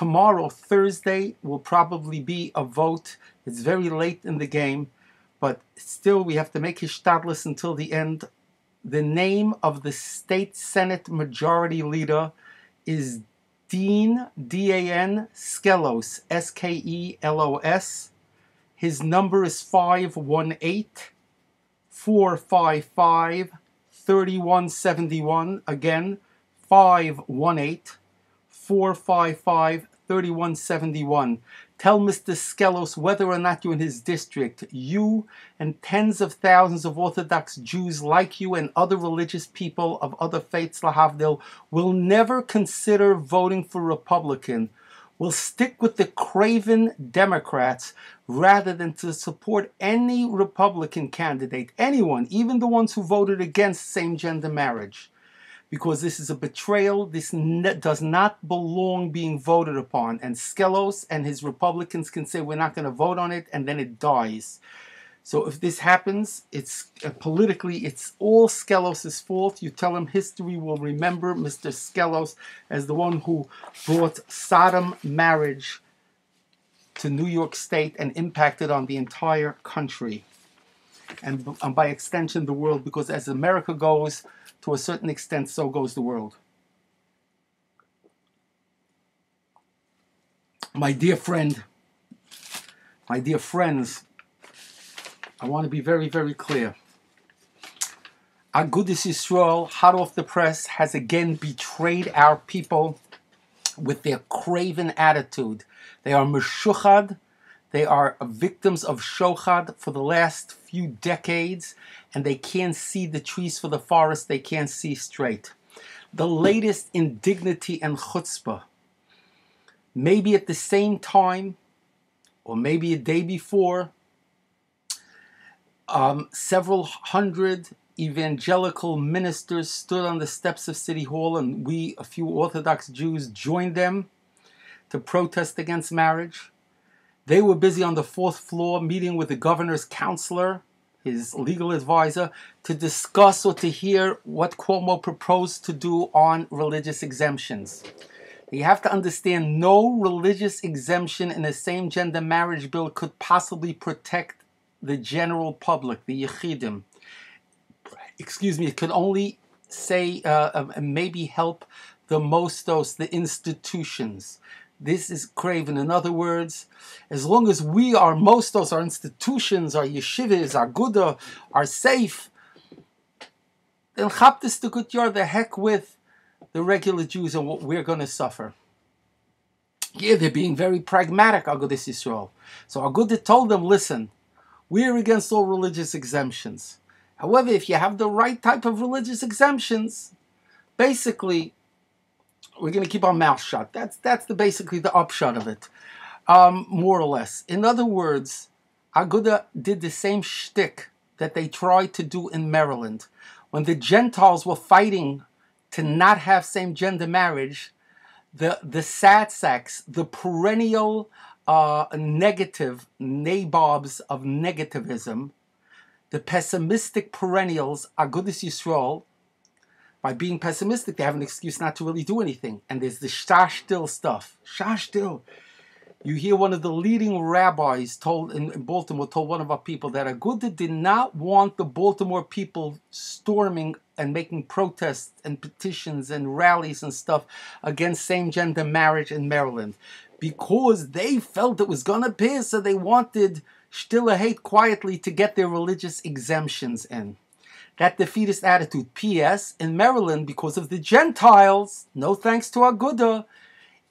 tomorrow, Thursday, will probably be a vote. It's very late in the game, but still we have to make hishtadlus until the end. The name of the state Senate majority leader is Dean, D-A-N, Skelos, S-K-E-L-O-S. His number is 518-455-3171. Again, 518-455-3171. Tell Mr. Skelos whether or not you're in his district, you and tens of thousands of Orthodox Jews like you and other religious people of other faiths, lahavdil, will never consider voting for Republican. Will stick with the craven Democrats rather than to support any Republican candidate, anyone, even the ones who voted against same-gender marriage. Because this is a betrayal. This does not belong being voted upon. And Skelos and his Republicans can say, we're not going to vote on it, and then it dies. So if this happens, it's politically, it's all Skelos' fault. You tell him history will remember Mr. Skelos as the one who brought Sodom marriage to New York State and impacted on the entire country. And by extension, the world, because as America goes, to a certain extent, so goes the world. My dear friend, my dear friends, I want to be very, very clear. Agudath Yisrael, hot off the press, has again betrayed our people with their craven attitude. They are meshuchad. They are victims of shochad for the last few decades, and they can't see the trees for the forest. They can't see straight. The latest indignity and chutzpah, maybe at the same time, or maybe a day before, several hundred evangelical ministers stood on the steps of City Hall, and we, a few Orthodox Jews, joined them to protest against marriage. They were busy on the 4th floor meeting with the governor's counselor, his legal advisor, to discuss or to hear what Cuomo proposed to do on religious exemptions. You have to understand, no religious exemption in a same-gender marriage bill could possibly protect the general public, the yechidim. Excuse me, it could only say, maybe help the mostos, the institutions. This is craven. In other words, as long as we, our mostos, our institutions, our yeshivas, our Agudath, are safe, then chaptis the good yard, the heck with the regular Jews and what we're going to suffer. Yeah, they're being very pragmatic, Agudath Yisrael. So Agudath told them, listen, we're against all religious exemptions. However, if you have the right type of religious exemptions, basically, we're going to keep our mouth shut. That's basically the upshot of it, more or less. In other words, Agudath did the same shtick that they tried to do in Maryland. When the Gentiles were fighting to not have same-gender marriage, the satsaks, the perennial negative nabobs of negativism, the pessimistic perennials, Agudath Yisrael, by being pessimistic, they have an excuse not to really do anything. And there's the shashtil stuff. Shashtil. You hear one of the leading rabbis told in Baltimore told one of our people that Agudath did not want the Baltimore people storming and making protests and petitions and rallies and stuff against same-gender marriage in Maryland, because they felt it was going to pass, so they wanted Stille hate quietly to get their religious exemptions in. That defeatist attitude. P.S. in Maryland, because of the Gentiles, no thanks to Agudath,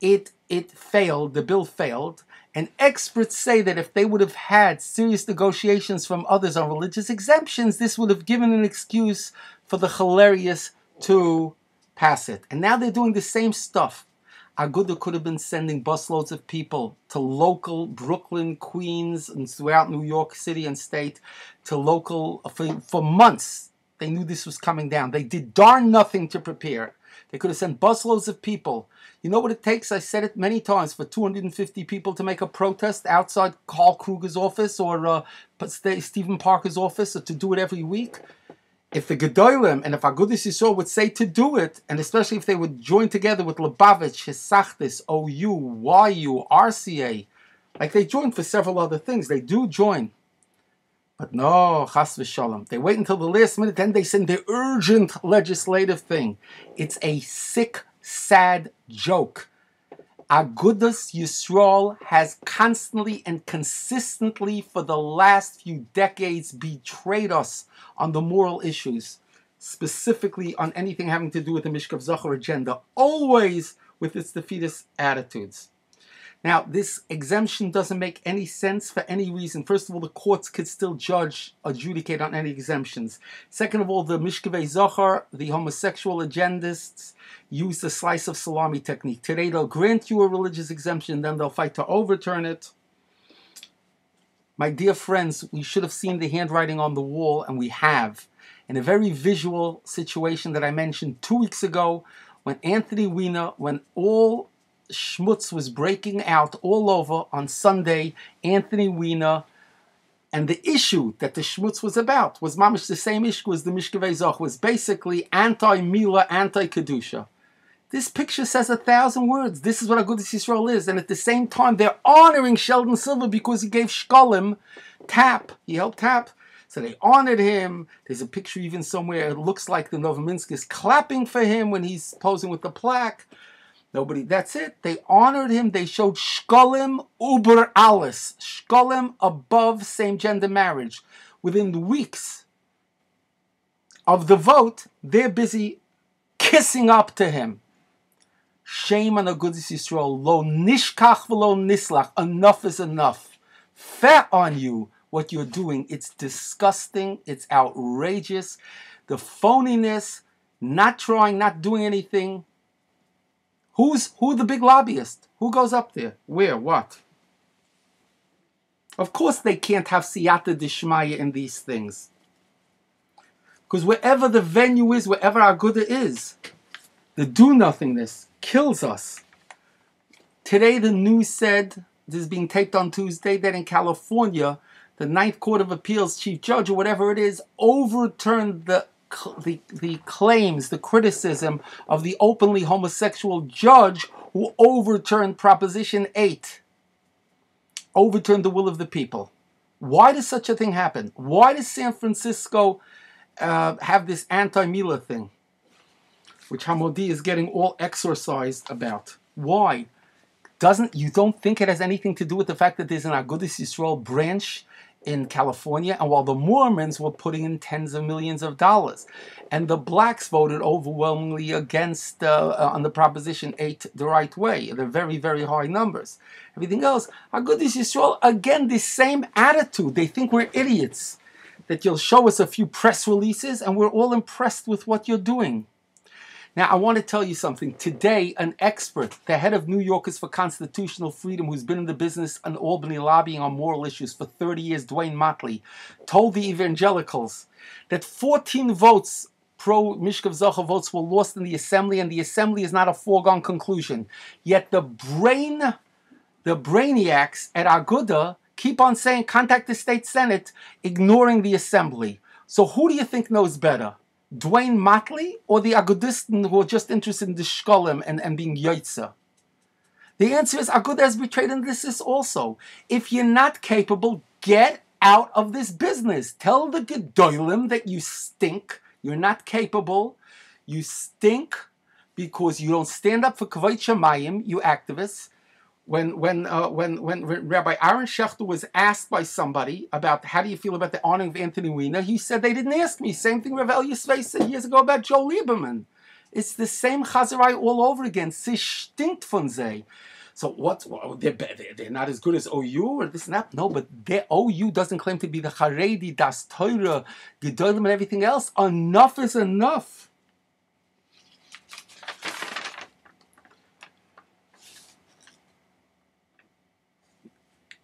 it failed, the bill failed, and experts say that if they would have had serious negotiations from others on religious exemptions, this would have given an excuse for the hilarious to pass it. And now they're doing the same stuff. Agudath could have been sending busloads of people to local Brooklyn, Queens, and throughout New York City and state, to local, for months. They knew this was coming down. They did darn nothing to prepare. They could have sent busloads of people. You know what it takes? I said it many times, for 250 people to make a protest outside Carl Kruger's office or Stephen Parker's office, or to do it every week. if the Gedolim and if Agudath Yisrael would say to do it, and especially if they would join together with Lubavitch, Hisachtis, OU, YU, RCA, like they joined for several other things, they do join. But no, Chas v'Shalom. They wait until the last minute, then they send the urgent legislative thing. It's a sick, sad joke. Agudath Yisrael has constantly and consistently for the last few decades betrayed us on the moral issues, specifically on anything having to do with the Mishkav Zachor agenda, always with its defeatist attitudes. Now, this exemption doesn't make any sense for any reason. First of all, the courts could still adjudicate on any exemptions. Second of all, the Mishkavei Zachor, the homosexual agendists, use the slice of salami technique. Today, they'll grant you a religious exemption, then they'll fight to overturn it. My dear friends, we should have seen the handwriting on the wall, and we have. In a very visual situation that I mentioned 2 weeks ago, when Anthony Weiner, when all schmutz was breaking out all over on Sunday, Anthony Weiner, and the issue that the schmutz was about was mamish the same issue as the Mishkavei Zach, was basically anti-Mila, anti-Kedusha. This picture says 1,000 words. This is what Agudath Yisrael is. And at the same time, they're honoring Sheldon Silver because he gave Shkolim tap. He helped tap. So they honored him. There's a picture even somewhere. It looks like the Novominsk is clapping for him when he's posing with the plaque. Nobody, that's it. They honored him. They showed Shkolim uber alles. Shkolim above same-gender marriage. Within weeks of the vote, they're busy kissing up to him. Shame on Agudath Yisrael. Lo nishkach v'lo nislach. Enough is enough. Fat on you what you're doing. It's disgusting. It's outrageous. The phoniness, not trying, not doing anything. Who the big lobbyist? Who goes up there? Where? What? Of course they can't have siyata dishmaya in these things. Because wherever the venue is, wherever Aguda is, the do-nothingness kills us. Today the news said, this is being taped on Tuesday, that in California, the Ninth Court of Appeals chief judge, or whatever it is, overturned the claims, the criticism of the openly homosexual judge who overturned Proposition 8. Overturned the will of the people. Why does such a thing happen? Why does San Francisco have this anti-Mila thing, which Hamodi is getting all exorcised about? Why? You don't think it has anything to do with the fact that there's an Agudath Yisrael branch in California, and while the Mormons were putting in tens of millions of dollars, and the blacks voted overwhelmingly against on the Proposition 8 the right way. They're very, very high numbers. Everything else, Agudath Yisrael, again, the same attitude. They think we're idiots, that you'll show us a few press releases and we're all impressed with what you're doing. Now, I want to tell you something. Today, an expert, the head of New Yorkers for Constitutional Freedom, who's been in the business in Albany lobbying on moral issues for 30 years, Dwayne Motley, told the evangelicals that 14 votes, pro-Mishkav Zachor votes, were lost in the Assembly, and the Assembly is not a foregone conclusion. Yet the brainiacs at Aguda keep on saying, contact the state Senate, ignoring the Assembly. So who do you think knows better? Dwayne Motley or the Agudistan who are just interested in the shkolim and being yoitza? The answer is Aguda has betrayed in this also. If you're not capable, get out of this business. Tell the Gedolim that you stink. You're not capable. You stink because you don't stand up for Kavod Shamayim, you activists. When Rabbi Aaron Schechter was asked by somebody about how do you feel about the honoring of Anthony Weiner, he said they didn't ask me. Same thing Rav Elia Svei said years ago about Joe Lieberman. It's the same chazarai all over again. Sie stinkt von sie. So what? They're not as good as OU or this and that. No, but their OU doesn't claim to be the Haredi, Das Torah, Gedolim, and everything else. Enough is enough.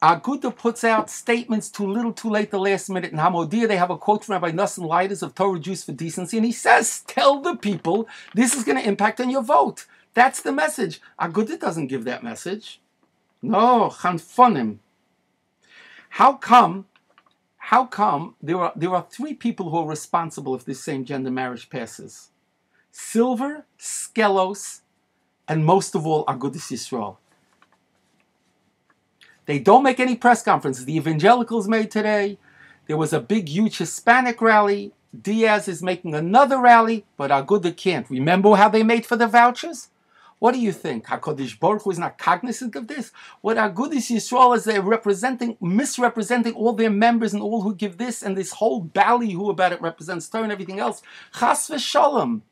Aguda puts out statements too little, too late, the last minute. In Hamodia, they have a quote from Rabbi Nassim Leiders of Torah Jews for Decency, and he says, tell the people this is going to impact on your vote. That's the message. Aguda doesn't give that message. No, chanfonim. How come how come there are three people who are responsible if this same-gender marriage passes? Silver, Skelos, and most of all, Agudath Yisrael. They don't make any press conferences. The evangelicals made today. There was a big, huge Hispanic rally. Diaz is making another rally, but Agudath can't. Remember how they made for the vouchers? What do you think? HaKadosh Baruch Hu is not cognizant of this? What Agudath Yisrael is, they're misrepresenting all their members and all who give this, and this whole ballyhoo about it represents Torah and everything else. Chas v'shalom.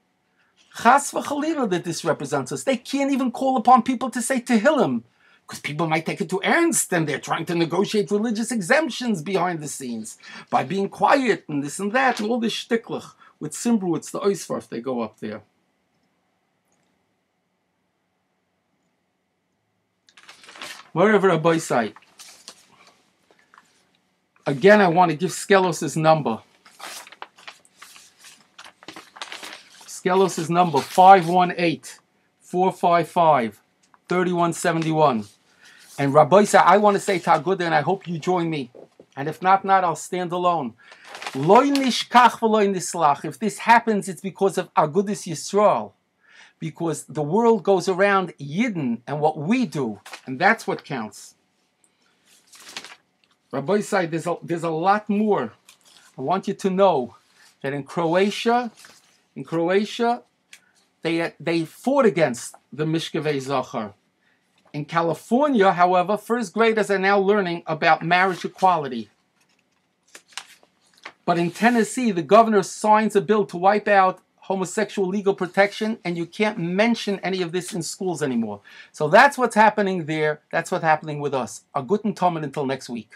Chas v'chalila that this represents us. They can't even call upon people to say Tehillim, because people might take it too ernst, and they're trying to negotiate religious exemptions behind the scenes by being quiet and this and that, and all this shtiklach. With Simbru, it's the Oisvarf, they go up there. Wherever a boy site. Again, I want to give Skelos' number. Skelos' number, 518-455-3171. And Rabbi said, I want to say to Agudath, and I hope you join me. And if not, I'll stand alone. Lo nishkach v'lo nislach. If this happens, it's because of Agudath Yisrael. Because the world goes around Yidden and what we do, and that's what counts. Rabbi said, there's a lot more. I want you to know that in Croatia, they fought against the Mishkevei Zachar. In California, however, first graders are now learning about marriage equality. But in Tennessee, the governor signs a bill to wipe out homosexual legal protection, and you can't mention any of this in schools anymore. So that's what's happening there. That's what's happening with us. A guten Tag until next week.